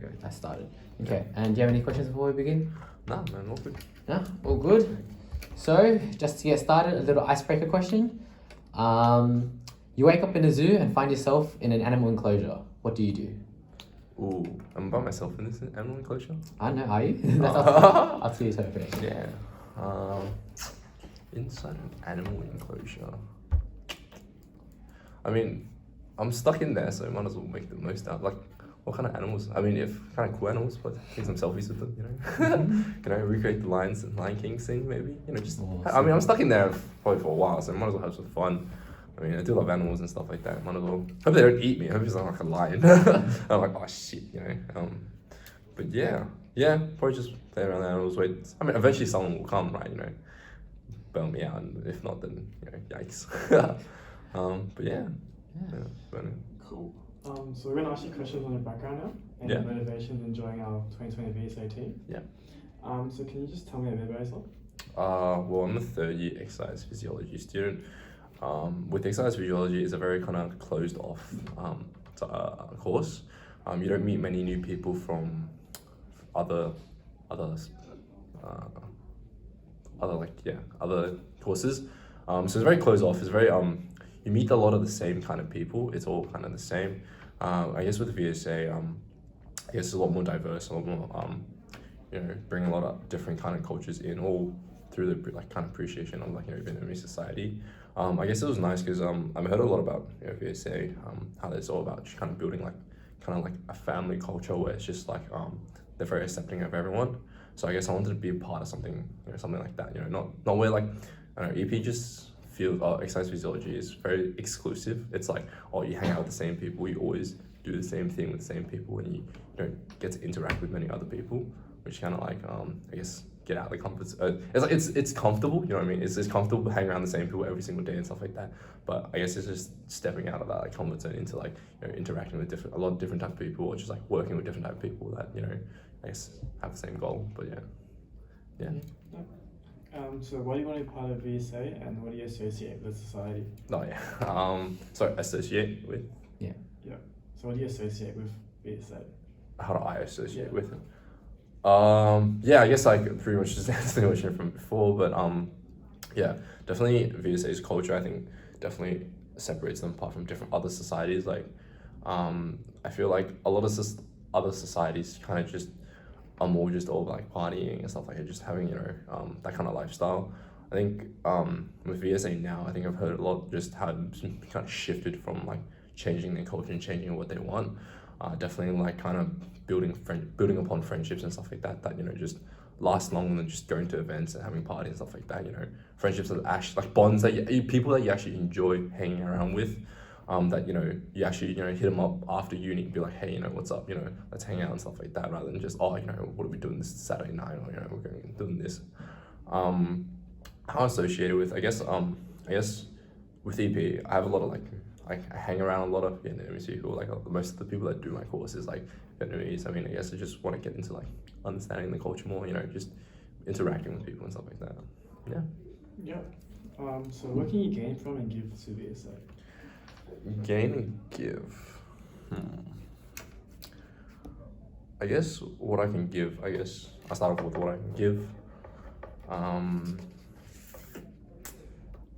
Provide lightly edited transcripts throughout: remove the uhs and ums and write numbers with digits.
go. That started. Okay, and do you have any questions before we begin? Nah, man, all good. No? All good? So, just to get started, a little icebreaker question. You wake up in a zoo and find yourself in an animal enclosure. What do you do? Ooh, I'm by myself in this animal enclosure. I don't know, are you? That's up to you, Sophie. Yeah. Inside an animal enclosure. I mean, I'm stuck in there, so I might as well make the most out. Like, what kind of animals? I mean, if kind of cool animals, but take some selfies with them, you know? Can I recreate the Lion King scene, maybe? You know, just. I mean, I'm stuck in there probably for a while, so I might as well have some fun. I mean, I do love animals and stuff like that. Might as well. Hope they don't eat me. I hope it's not like a lion. I'm like, oh shit, you know. But yeah, probably just play around the animals. Wait, I mean, eventually someone will come, right? You know, bail me out, and if not, then you know, yikes. But yeah. Cool. So we're going to ask you questions on your background now and your motivations in joining our 2020 VSA team. Yeah. So can you just tell me a bit about yourself? Well, I'm a third-year exercise physiology student. With exercise physiology, it's a very kind of closed off course. You don't meet many new people from other courses. So it's very closed off. It's very you meet a lot of the same kind of people. It's all kind of the same. I guess with the VSA, I guess it's a lot more diverse, a lot more you know, bring a lot of different kind of cultures in, all through the like kind of appreciation of like, you know, Vietnamese society. I guess it was nice because I've heard a lot about, you know, VSA, how it's all about just kind of building like kind of like a family culture where it's just like they're very accepting of everyone. So I guess I wanted to be a part of something, you know, something like that. You know, not where like, I don't know, EP just feels exercise physiology is very exclusive. It's like, oh, you hang out with the same people, you always do the same thing with the same people, and you don't get to interact with many other people, which kind of like I guess get out of the comfort zone. It's like it's comfortable, you know what I mean? It's comfortable hanging around the same people every single day and stuff like that. But I guess it's just stepping out of that like comfort zone into like, you know, interacting with a lot of different type of people, or just like working with different type of people that, you know, I guess have the same goal. But yeah. So why do you want to be part of VSA, and what do you associate with society? Oh yeah. Sorry, associate with. Yeah. So what do you associate with VSA? How do I associate with it? Yeah, I guess I could pretty much just answer the question from before, but yeah, definitely VSA's culture, I think, definitely separates them apart from different other societies. Like, I feel like a lot of other societies kind of just are more just all like partying and stuff like that, just having, you know, that kind of lifestyle. I think with VSA now, I think I've heard a lot just how it's kind of shifted from like changing their culture and changing what they want. Definitely like kind of building upon friendships and stuff like that, you know, just last longer than just going to events and having parties and stuff like that. You know, friendships that actually like bonds that people that you actually enjoy hanging around with. That, you know, you actually, you know, hit them up after uni and be like, hey, you know, what's up, you know, let's hang out and stuff like that, rather than just, oh, you know, what are we doing this Saturday night, or, you know, we're going and doing this. How associated with, I guess with EP, I have a lot of like I hang around a lot of Vietnamese people. Like most of the people that do my course is like Vietnamese. I mean, I guess I just want to get into like understanding the culture more, you know, just interacting with people and stuff like that. Yeah. So what can you gain from and give to VSA? Gain and give. I guess what I can give. I guess I start off with what I can give.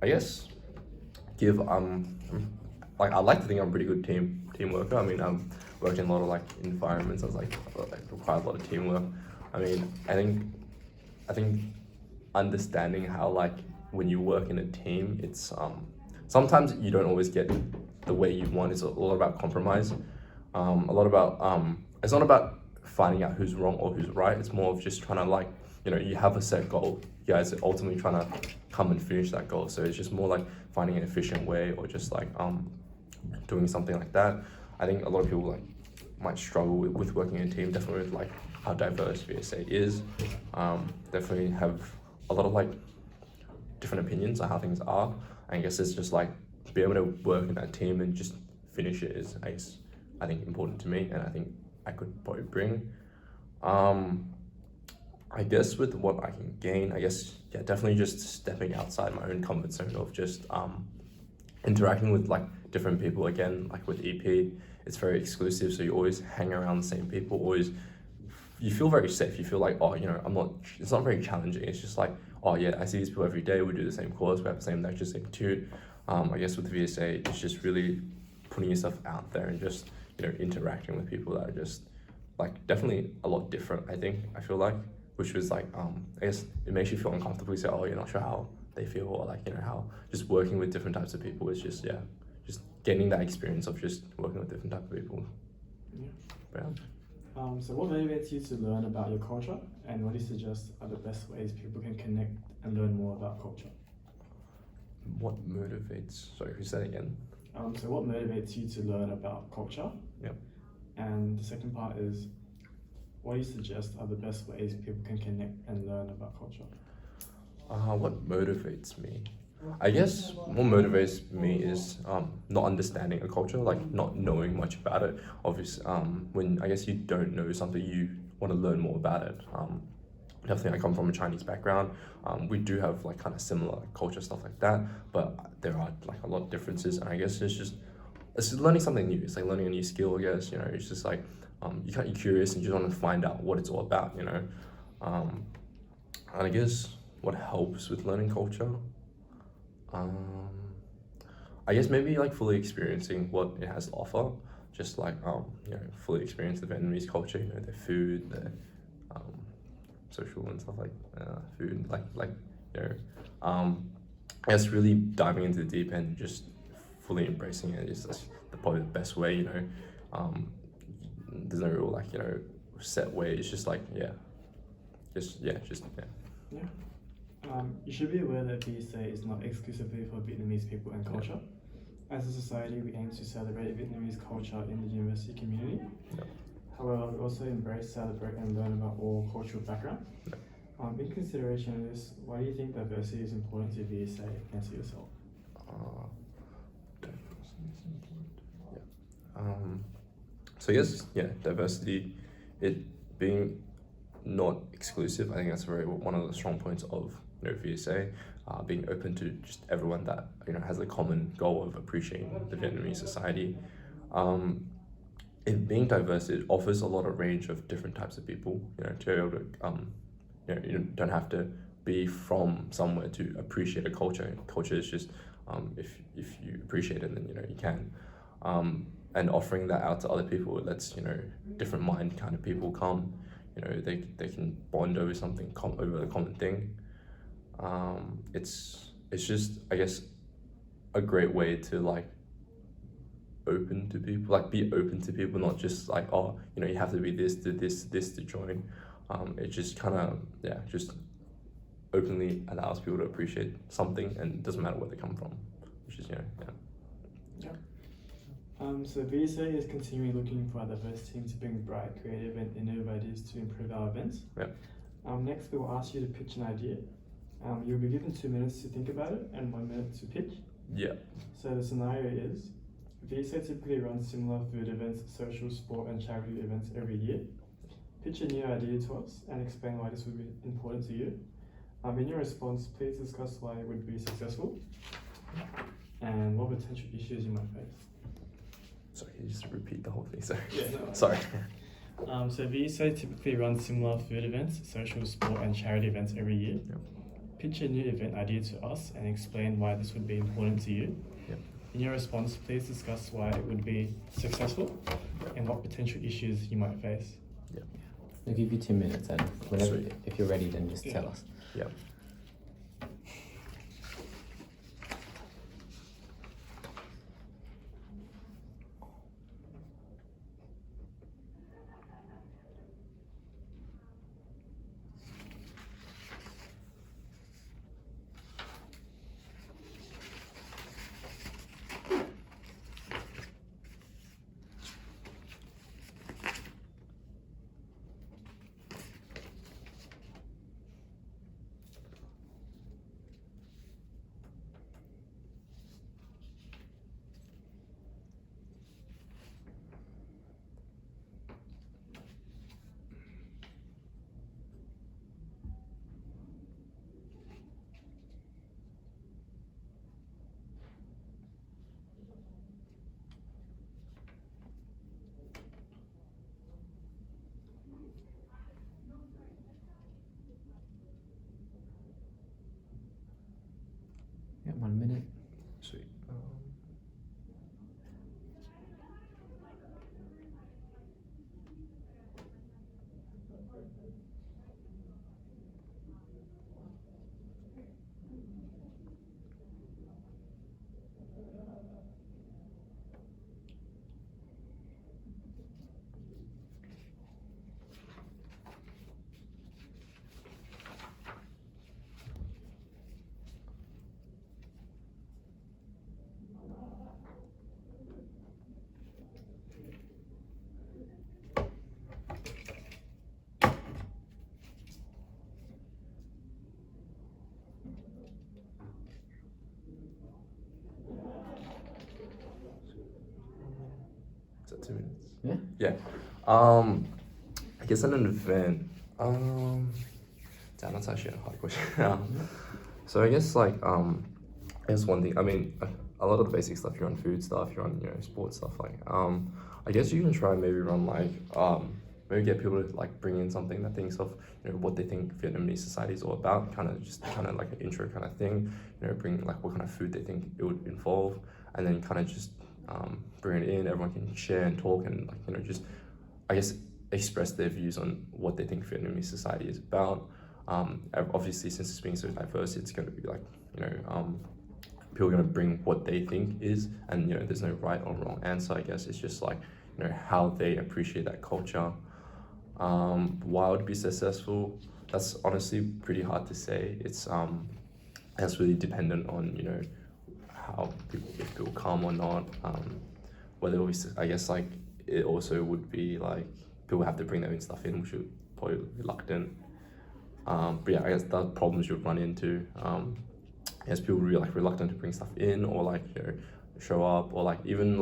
I guess give. Like I like to think I'm a pretty good team worker. I mean, I've worked in a lot of like environments that like require a lot of teamwork. I mean, I think understanding how like when you work in a team, it's sometimes you don't always get the way you want. It's a lot about compromise. A lot about it's not about finding out who's wrong or who's right. It's more of just trying to like, you know, you have a set goal. You guys are ultimately trying to come and finish that goal. So it's just more like finding an efficient way, or just like doing something like that. I think a lot of people like might struggle with working in a team, definitely with like how diverse VSA is. Definitely have a lot of like different opinions on how things are. I guess it's just like be able to work in that team and just finish it is, I think, important to me, and I think I could probably bring. I guess with what I can gain, I guess, yeah, definitely just stepping outside my own comfort zone of just interacting with like different people. Again, like with EP, it's very exclusive, so you always hang around the same people, always you feel very safe. You feel like, oh, you know, it's not very challenging. It's just like, oh yeah, I see these people every day, we do the same course, we have the same lecture, same tune. I guess with VSA, it's just really putting yourself out there and just, you know, interacting with people that are just like definitely a lot different, I feel like, which was like, I guess it makes you feel uncomfortable. You say, oh, you're not sure how they feel, or like, you know, how just working with different types of people is just, yeah, just getting that experience of just working with different types of people. Yeah. So what motivates you to learn about your culture, and what do you suggest are the best ways people can connect and learn more about culture? What motivates, sorry, who's that again? So what motivates you to learn about culture? Yep. And the second part is, what do you suggest are the best ways people can connect and learn about culture? What motivates me? I guess what motivates me is not understanding a culture, like not knowing much about it. Obviously, when I guess you don't know something, you want to learn more about it. Definitely, I come from a Chinese background. We do have like kind of similar culture stuff like that, but there are like a lot of differences. And I guess it's just learning something new. It's like learning a new skill. I guess, you know, it's just like you're curious and you just want to find out what it's all about. You know, and I guess what helps with learning culture. I guess maybe like fully experiencing what it has to offer, just like you know, fully experience the Vietnamese culture, you know, their food, their social and stuff like food, like you know, I guess really diving into the deep end and just fully embracing it is probably the best way, you know. There's no real like, you know, set way. It's just like yeah. You should be aware that VSA is not exclusively for Vietnamese people and culture. As a society, we aim to celebrate Vietnamese culture in the university community. However, we also embrace, celebrate, and learn about all cultural backgrounds. In consideration of this, why do you think diversity is important to VSA and to yourself? Diversity is important. So I guess diversity, it being not exclusive. I think that's one of the strong points of, you know, VSA, being open to just everyone that, you know, has a common goal of appreciating the Vietnamese society. It being diverse, it offers a lot of range of different types of people. You know, to be able to, you know, you don't have to be from somewhere to appreciate a culture. Culture is just, if you appreciate it, then you know you can. And offering that out to other people, it lets, you know, different mind kind of people come. You know, they can bond over something, over the common thing. It's just, I guess, a great way to like open to people, like be open to people, not just like, oh, you know, you have to be this, do this to join. It just kind of, just openly allows people to appreciate something, and it doesn't matter where they come from, which is, So VSA is continually looking for a diverse team to bring bright, creative, and innovative ideas to improve our events. Next, we will ask you to pitch an idea. You'll be given 2 minutes to think about it and 1 minute to pitch. So the scenario is, VSA typically runs similar food events, social, sport, and charity events every year. Pitch a new idea to us and explain why this would be important to you. In your response, please discuss why it would be successful and what potential issues you might face. Sorry, can you just repeat the whole thing? Sorry. No. Sorry. So VSA typically runs similar food events, social, sport, and charity events every year. Pitch a new event idea to us and explain why this would be important to you. In your response, please discuss why it would be successful and what potential issues you might face. We'll give you 2 minutes, and whenever, if you're ready, then just tell us. 2 minutes. Yeah. Yeah. I guess at an event. Damn, that's actually a hard question. So I guess I guess one thing. I mean, a lot of the basic stuff. You're on food stuff. You're on sports stuff. I guess you can try and maybe run maybe get people to bring in something that thinks of what they think Vietnamese society is all about. Kind of like an intro kind of thing. Bring what kind of food they think it would involve, and then kind of just bring it in. Everyone can share and talk and just I guess express their views on what they think Vietnamese society is about. Obviously, since it's being so diverse, it's going to be people are going to bring what they think is, and there's no right or wrong answer. I guess it's just how they appreciate that culture. Why it would be successful? That's honestly pretty hard to say. It's really dependent on how if people come or not. Whether I guess it also would be people have to bring their own stuff in, which would probably be reluctant. But yeah, I guess the problems you would run into. I guess people really reluctant to bring stuff in or show up or even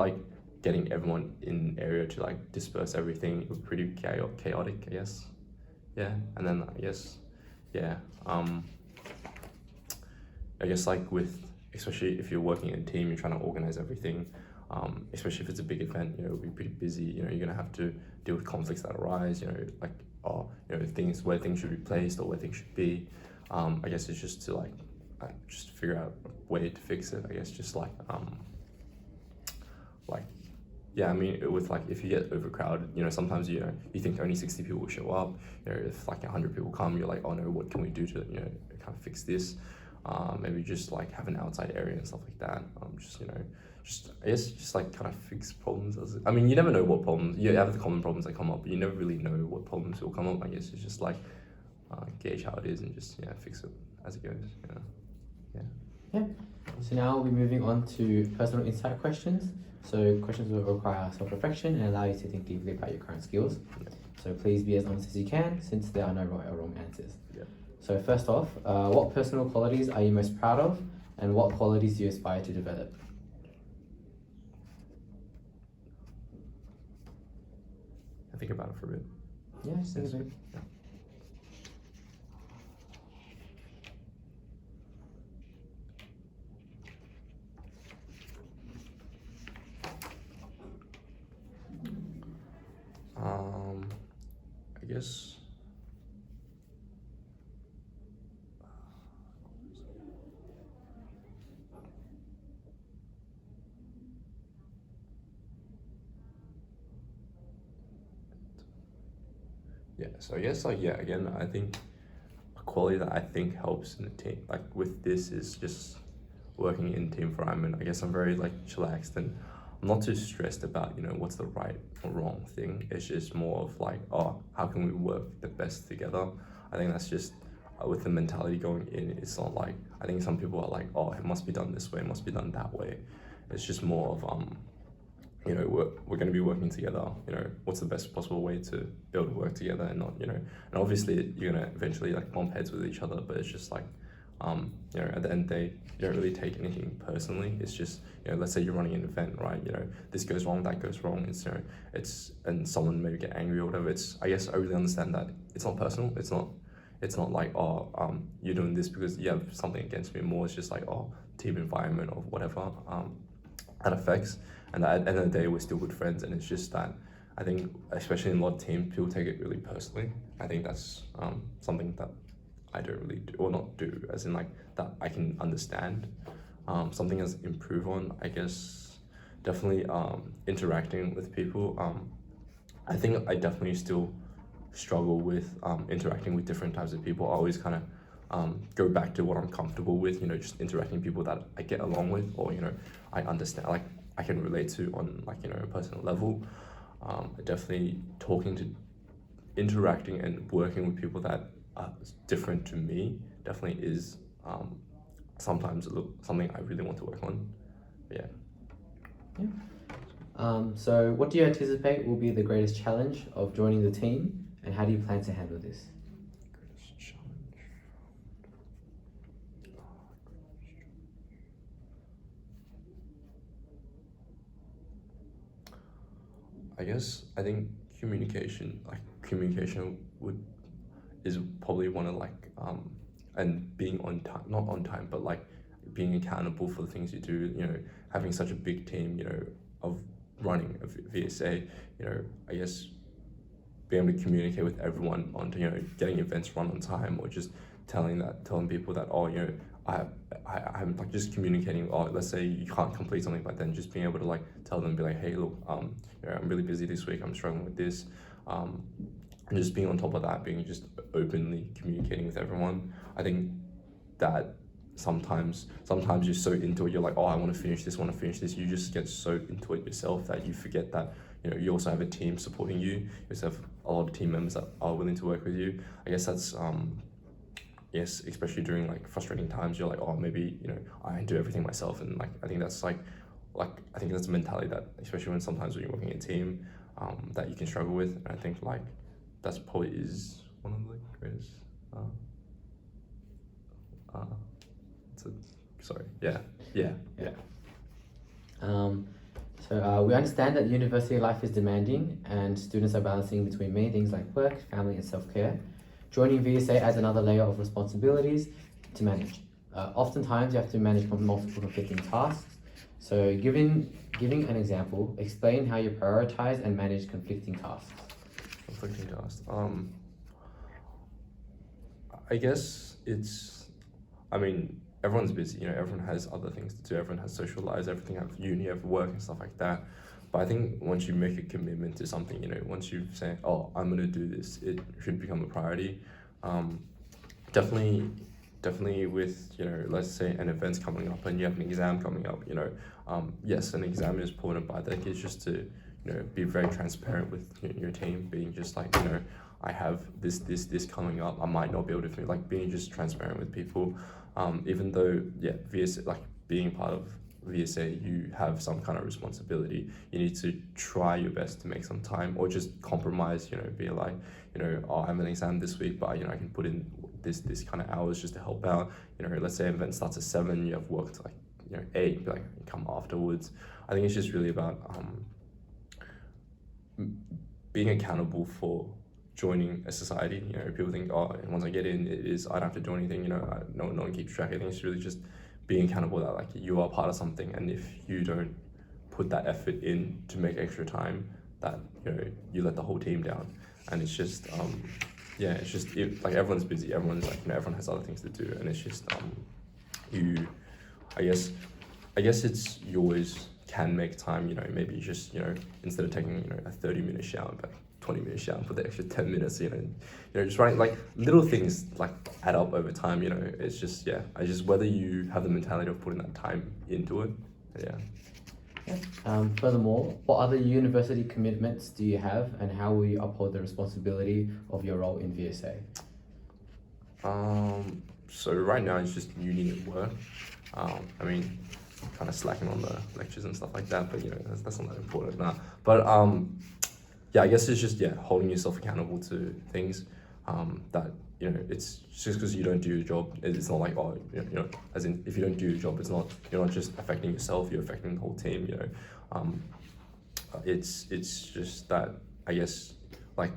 getting everyone in the area to disperse everything. It would be pretty chaotic, I guess. Yeah, and then I guess with especially if you're working in a team, you're trying to organize everything. Especially if it's a big event, it'll be pretty busy. You're gonna have to deal with conflicts that arise. Things where things should be placed or where things should be. I guess it's just to just figure out a way to fix it. I guess just yeah. I mean, with if you get overcrowded, sometimes you think only 60 people will show up. If 100 people come, you're oh no, what can we do to kind of fix this? Maybe just have an outside area and stuff like that. I guess just kind of fix problems. I mean, you never know what problems. You have the common problems that come up, but you never really know what problems will come up. I guess it's just gauge how it is and just fix it as it goes. Yeah. So now we'll be moving on to personal insight questions. So questions will require self-reflection and allow you to think deeply about your current skills. Yeah. So please be as honest as you can, since there are no right or wrong answers. Yeah. So first off, what personal qualities are you most proud of, and what qualities do you aspire to develop? I think about it for a bit. Yeah, just think about it. Yeah. I guess. Yeah, so I guess again, I think a quality that I think helps in the team with this is just working in team environment. I guess I'm very chillaxed and I'm not too stressed about what's the right or wrong thing. It's just more of how can we work the best together. I think that's just with the mentality going in. It's not I think some people are it must be done this way, it must be done that way. It's just more of we're going to be working together. What's the best possible way to be able to work together and not and obviously you're going to eventually bump heads with each other, but it's just at the end of the day, you don't really take anything personally. It's just let's say you're running an event, right? This goes wrong, that goes wrong. It's and someone maybe get angry or whatever. I guess I really understand that it's not personal. It's not you're doing this because you have something against me. More it's just team environment or whatever that affects. And at the end of the day, we're still good friends, and it's just that I think, especially in a lot of teams, people take it really personally. I think that's something that I don't really do, or not do, as in that I can understand. Something as improve on, I guess, definitely interacting with people. I think I definitely still struggle with interacting with different types of people. I always kind of go back to what I'm comfortable with, just interacting with people that I get along with, or I understand, I can relate to on a personal level. Definitely interacting and working with people that are different to me definitely is sometimes something I really want to work on. But yeah. So what do you anticipate will be the greatest challenge of joining the team, and how do you plan to handle this? I guess I think communication is probably one of and being on time, not on time, but like being accountable for the things you do. Having such a big team, of running a VSA, I guess being able to communicate with everyone on getting events run on time, or just telling people that I'm like just communicating. Or let's say you can't complete something, but then just being able to like tell them, be like, hey, look, I'm really busy this week. I'm struggling with this, and just being on top of that, being just openly communicating with everyone. I think that sometimes you're so into it, you're like, oh, I want to finish this. You just get so into it yourself that you forget that you also have a team supporting you. You also have a lot of team members that are willing to work with you. I guess that's yes, especially during like frustrating times, you're like, oh, maybe I do everything myself, and like I think that's I think that's a mentality that, especially when you're working in a team, that you can struggle with. And I think like that's probably is one of the greatest So we understand that university life is demanding and students are balancing between many things like work, family, and self-care. Joining VSA adds another layer of responsibilities to manage. Oftentimes you have to manage multiple conflicting tasks. So giving an example, explain how you prioritize and manage conflicting tasks. I guess everyone's busy, everyone has other things to do, everyone has social lives, everything have uni, have work and stuff like that. But I think once you make a commitment to something, once you say, oh, I'm gonna do this, it should become a priority. Definitely with, let's say an event's coming up and you have an exam coming up, yes, an exam is important, but I think it's just to, be very transparent with your team, being just like, I have this coming up, I might not be able to finish, like being just transparent with people. Even though, VSA, like being part of VSA, you have some kind of responsibility. You need to try your best to make some time, or just compromise, be like, oh, I have an exam this week, but I can put in this kind of hours just to help out. Let's say an event starts at 7, you have worked like 8, be like, come afterwards. I think it's just really about being accountable for joining a society. People think, oh, once I get in, I don't have to do anything. No one keeps track. I think it's really just being accountable that like you are part of something, and if you don't put that effort in to make extra time, that you let the whole team down. And it's just like everyone's busy, everyone's like everyone has other things to do, and it's just I guess it's you always can make time. Maybe just instead of taking a 30-minute shower, but 20-minute shower for the extra 10 minutes, just running like little things like add up over time. It's just whether you have the mentality of putting that time into it. Furthermore, what other university commitments do you have, and how will you uphold the responsibility of your role in VSA? So right now it's just uni and work. Kind of slacking on the lectures and stuff like that, but that's not that important now. But I guess it's just holding yourself accountable to things that it's just because you don't do your job, it's not like, oh, as in if you don't do your job, you're not just affecting yourself, you're affecting the whole team. It's just that I guess like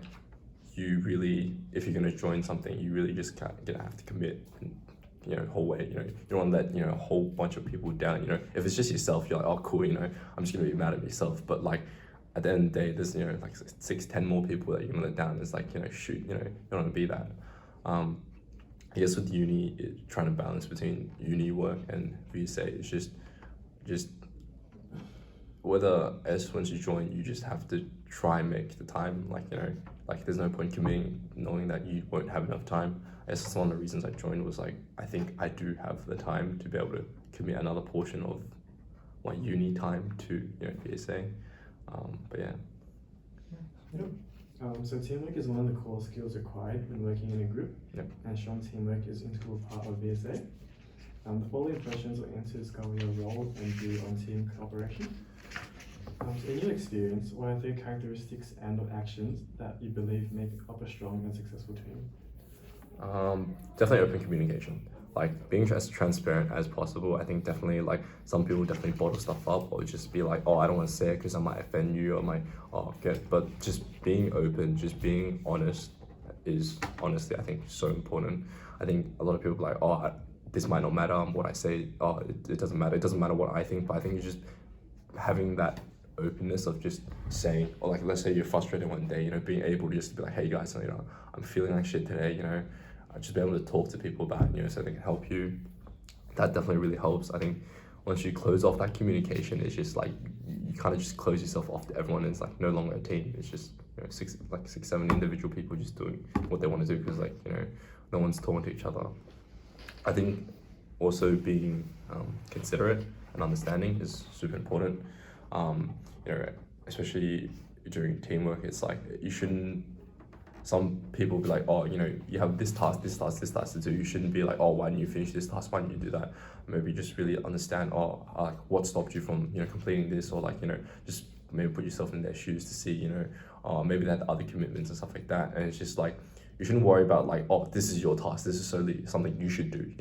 you really, if you're gonna join something, you really just gonna have to commit. Whole way, you don't want to let a whole bunch of people down. If it's just yourself, you're like, oh cool, I'm just gonna be mad at myself. But like at the end of the day, there's like 6-10 more people that you're gonna let down. It's like shoot, you don't want to be that. I guess with uni, trying to balance between uni work and VSA is just whether once you join, you just have to try and make the time. Like there's no point committing knowing that you won't have enough time. I guess that's one of the reasons I joined, was like I think I do have the time to be able to commit another portion of my uni time to VSA. So teamwork is one of the core skills required when working in a group. And strong teamwork is an integral part of VSA. The following questions or answers cover your role and view on team cooperation. In your experience, what are 3 characteristics and/or actions that you believe make up a strong and successful team? Definitely open communication. like being as transparent as possible. I think definitely like some people definitely bottle stuff up or just be like, oh, I don't want to say it because I might offend you or might get. But just being open, just being honest is honestly I think so important. I think a lot of people are like, oh, this might not matter what I say. Oh, it doesn't matter. It doesn't matter what I think. But I think it's just having that openness of just saying, or like let's say you're frustrated one day, being able to just be like, hey guys, I'm feeling like shit today, just be able to talk to people about it, so they can help you. That definitely really helps. I think once you close off that communication, it's just like you kind of just close yourself off to everyone, and it's like no longer a team. It's just six, 7 individual people just doing what they want to do because no one's talking to each other. I think also being considerate and understanding is super important. Especially during teamwork, it's like you shouldn't. Some people be like, oh, you have this task to do. You shouldn't be like, oh, why didn't you finish this task? Why didn't you do that? Maybe just really understand, what stopped you from, completing this, or just maybe put yourself in their shoes to see, maybe they had other commitments and stuff like that. And it's just like, you shouldn't worry about like, oh, this is your task. This is solely something you should do.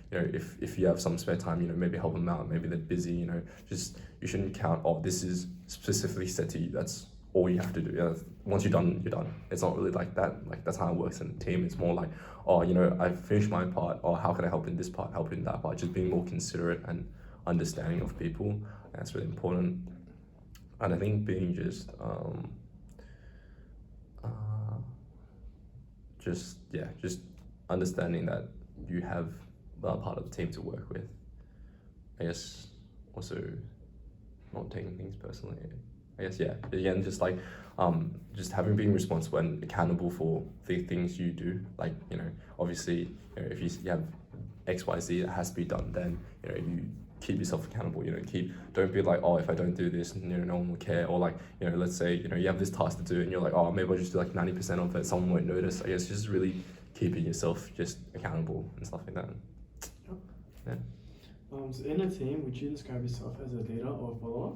If you have some spare time, maybe help them out. Maybe they're busy. Just you shouldn't count. Oh, this is specifically said to you. That's all you have to do. Once you're done, you're done. It's not really like that. Like that's how it works in a team. It's more like, oh, I've finished my part. Or how can I help in this part? Help in that part. Just being more considerate and understanding of people. That's really important. And I think being just understanding that you have a part of the team to work with. I guess also not taking things personally. I guess, yeah, again, just like just being responsible and accountable for the things you do. Like, obviously, if you have XYZ that has to be done, then you keep yourself accountable. Don't be like, oh, if I don't do this, no one will care. Or like, let's say you have this task to do and you're like, oh, maybe I'll just do like 90% of it, someone won't notice. I guess just really keeping yourself just accountable and stuff like that. Yep. Yeah. So in a team, would you describe yourself as a leader or a follower?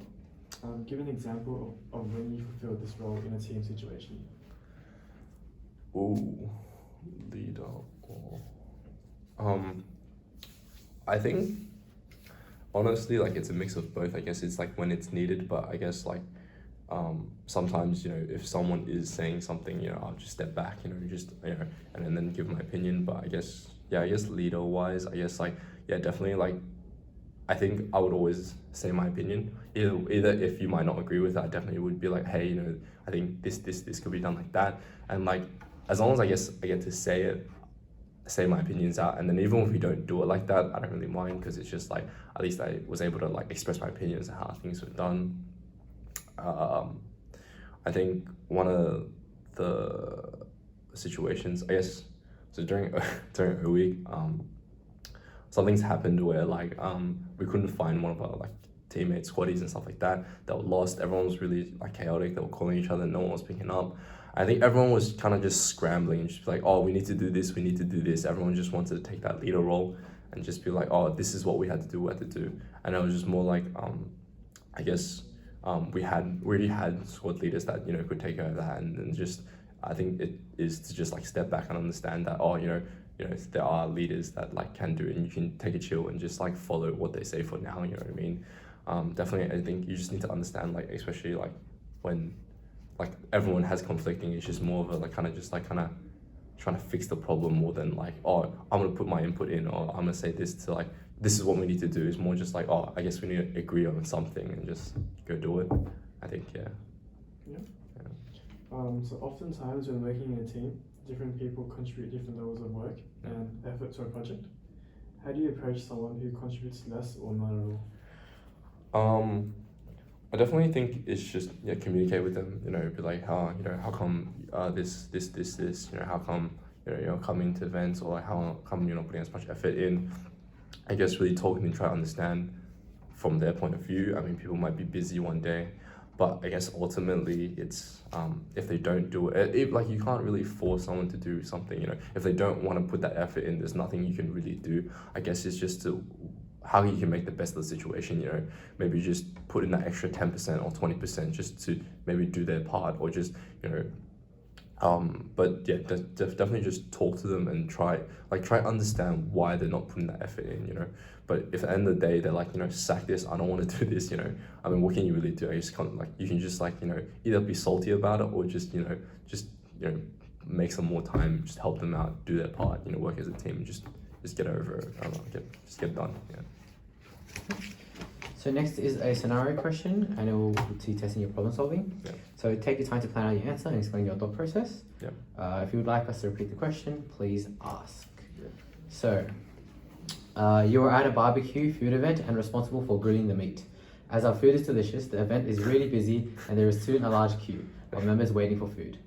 Give an example of when you fulfilled this role in a team situation. Ooh, leader or I think honestly, like it's a mix of both. I guess it's like when it's needed, but I guess like sometimes if someone is saying something, I'll just step back, and then give my opinion. But I guess leader wise, I guess definitely like I think I would always say my opinion. Either if you might not agree with it, I definitely would be like, hey, I think this could be done like that. And like as long as I get to say my opinions out, and then even if we don't do it like that, I don't really mind because it's just like at least I was able to like express my opinions and how things were done. I think one of the situations, I guess, so during a week, something's happened where like we couldn't find one of our like teammates, squaddies and stuff like that. They were lost. Everyone was really like chaotic. They were calling each other. No one was picking up. I think everyone was kind of just scrambling and just like, oh, we need to do this. We need to do this. Everyone just wanted to take that leader role and just be like, oh, this is what we had to do. We had to do. And it was just more like, I guess we already had squad leaders that could take over that, and then just I think it is to just like step back and understand that there are leaders that like can do it, and you can take a chill and just like follow what they say for now. You know what I mean? Definitely, I think you just need to understand, like especially like when like everyone has conflicting. It's just more of a like kind of trying to fix the problem more than like, oh, I'm gonna put my input in, or I'm gonna say this to like this is what we need to do. It's more just like, oh, I guess we need to agree on something and just go do it. I think Yeah. So oftentimes when working in a team, different people contribute different levels of work and effort to a project. How do you approach someone who contributes less or not at all? I definitely think it's just communicate with them. Be like, how come this, how come you're coming to events, or how come you're not putting as much effort in. I guess really talking and try to understand from their point of view. I mean, people might be busy one day, but I guess ultimately it's if they don't do it, like you can't really force someone to do something. If they don't want to put that effort in, there's nothing you can really do. I guess it's just how you can make the best of the situation. Maybe just put in that extra 10% or 20% just to maybe do their part, or just But yeah, definitely just talk to them and try understand why they're not putting that effort in, you know. But if at the end of the day they're like, you know, sack this, I don't want to do this, you know. I mean, what can you really do? I just can't, like, you can just, like, you know, either be salty about it or just, you know, make some more time, just help them out, do their part, you know, work as a team, just get over it. I don't know, just get it done. Yeah. So next is a scenario question, and it will be testing your problem solving. Yeah. So take your time to plan out your answer and explain your thought process. Yeah. If you would like us to repeat the question, please ask. Yeah. So, you are at a barbecue food event and responsible for grilling the meat. As our food is delicious, the event is really busy and there is soon a large queue of members waiting for food.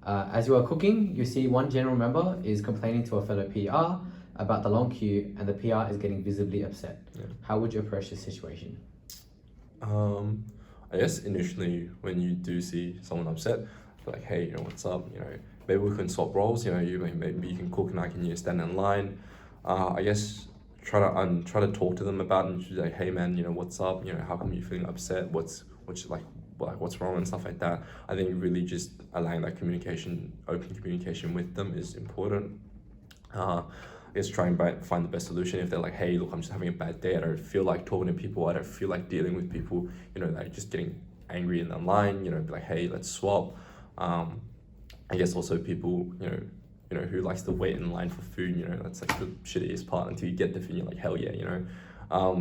As you are cooking, you see one general member is complaining to a fellow PR about the long queue and the PR is getting visibly upset. Yeah. How would you approach this situation? I guess initially when you do see someone upset, like, hey, you know, what's up? You know, maybe we can swap roles. You know, maybe you can cook and I can stand in line. I guess try to talk to them about it and just like, hey man, you know, what's up? You know, how come you feeling upset? What's wrong and stuff like that. I think really just allowing that communication, open communication with them is important. I guess try and find the best solution. If they're like, hey, look, I'm just having a bad day, I don't feel like talking to people, I don't feel like dealing with people, you know, like just getting angry in the line, you know, be like, hey, let's swap. I guess also people, you know, who likes to wait in line for food, you know, that's like the shittiest part until you get the food, you're like, hell yeah, you know.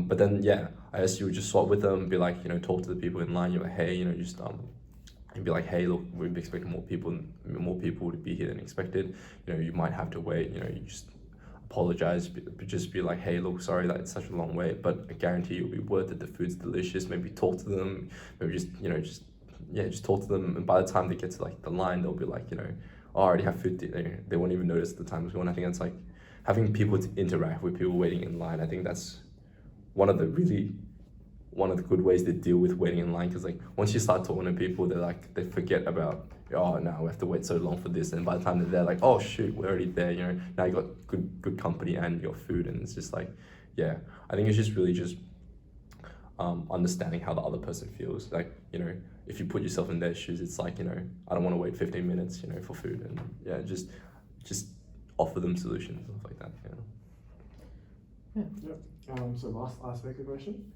But then, yeah, I guess you would just swap with them, be like, you know, talk to the people in line, you're like, hey, you know, just, and be like, hey, look, we've expected more people to be here than expected. You know, you might have to wait, you know, you just apologize, but just be like, hey, look, sorry that it's such a long wait, but I guarantee you'll be worth it. The food's delicious. Maybe talk to them, maybe just, you know, just talk to them. And by the time they get to like the line, they'll be like, you know, oh, I already have food. They won't even notice the time is gone. I think it's like having people to interact with people waiting in line. I think that's one of the good ways to deal with waiting in line, because like once you start talking to people, they forget about, oh no, we have to wait so long for this, and by the time they're there, like, oh shoot, we're already there, you know, now you got good company and your food, and it's just like, yeah, I think it's just really just understanding how the other person feels. Like, you know, if you put yourself in their shoes, it's like, you know, I don't want to wait 15 minutes, you know, for food, and yeah, just offer them solutions and stuff like that, you know. Yep. So last icebreaker question.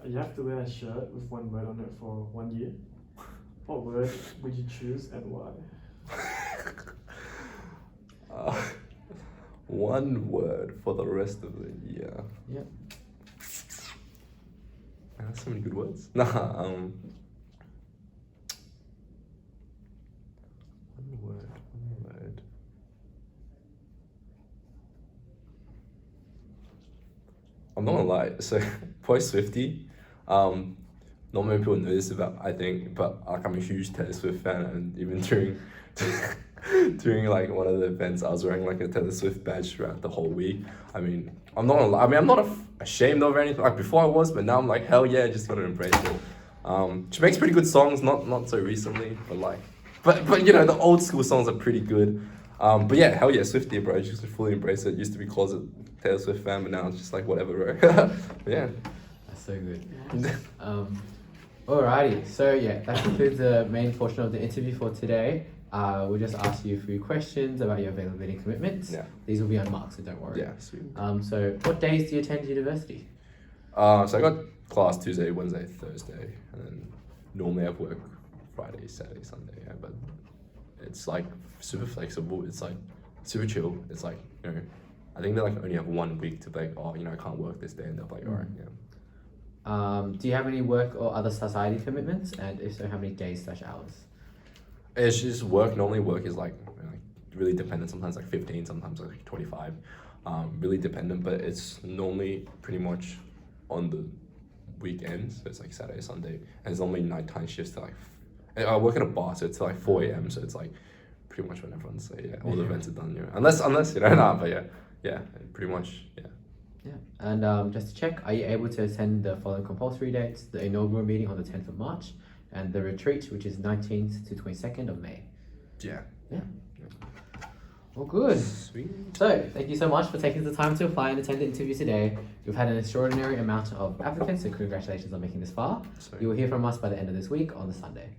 You have to wear a shirt with one word on it for 1 year. What word would you choose and why? One word for the rest of the year. Yeah. That's so many good words. Nah, one word. I'm not gonna lie, so post-Swiftie, not many people know this about, I think, but like I'm a huge Taylor Swift fan, and even during like one of the events, I was wearing like a Taylor Swift badge throughout the whole week. I mean, I'm not gonna lie, I mean, I'm not ashamed of anything, like before I was, but now I'm like, hell yeah, just gotta embrace it. She makes pretty good songs, not so recently, but like, but you know, the old school songs are pretty good. But yeah, hell yeah, Swiftie, bro, just to fully embrace it. Used to be closet Taylor Swift fan, but now it's just like whatever, bro. Yeah. That's so good. Alrighty, so yeah, that concludes the main portion of the interview for today. We'll just ask you a few questions about your availability and commitments. Yeah. These will be unmarked, so don't worry. Yeah, sweet. So what days do you attend university? So I got class Tuesday, Wednesday, Thursday, and then normally I have work Friday, Saturday, Sunday. Yeah, but it's like super flexible. It's like super chill. It's like, you know, I think they like only have 1 week to be like, oh, you know, I can't work this day, and they're like, all right, yeah. Do you have any work or other society commitments? And if so, how many days/hours? It's just work. Normally work is like really dependent. Sometimes like 15, sometimes like 25. Really dependent, but it's normally pretty much on the weekends. So it's like Saturday, Sunday, and it's normally nighttime shifts to like, I work at a bar, so it's like 4 a.m. So it's like pretty much when everyone's all the events are done, you know. Unless you know, nah, but yeah, pretty much, yeah. Yeah, and just to check, are you able to attend the following compulsory dates? The inaugural meeting on the 10th of March, and the retreat, which is 19th to 22nd of May. Yeah. Yeah. Well, good. Sweet. So, thank you so much for taking the time to apply and attend the interview today. We've had an extraordinary amount of applicants, so congratulations on making this far. Sweet. You will hear from us by the end of this week on the Sunday.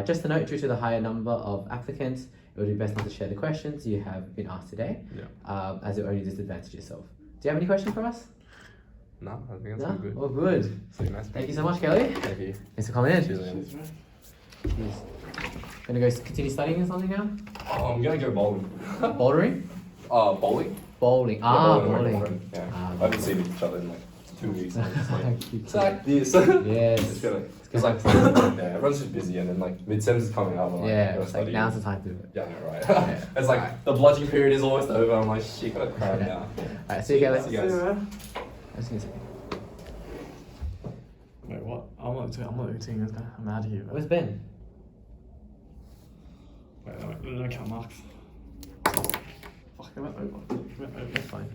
Just a note, due to the higher number of applicants, it would be best not to share the questions you have been asked today, as it only disadvantages yourself. Do you have any questions for us? No, I think that's No? all good. All good. So nice. Thank you so much, Kelly. Thank you. Thanks for coming in. Cheers, man. Cheers, man. Cheers. Gonna go continue studying or something now? Oh, I'm gonna go bowling. Bouldering? Bowling? Bowling. Yeah, Ah, bowling with my bowling. girlfriend. Yeah. Ah, I haven't seen each other in like 2 weeks. And it's like, Cute, it's like this. Yes. It's good. It's like, yeah, everyone's just busy and then like midterms is coming up. I'm like, Yeah, gotta it's like study. now's the time to do it. Yeah, I know, right? Yeah. It's like the bludgeoning period is almost over. I'm like, shit, gotta cram Yeah. now. Alright, see you Kelly. See you guys. See you, man. I was gonna say, Wait, what? I'm not eating this. I'm out of here. where's Ben? Wait, no, count marks. Fuck, I went over. That's fine.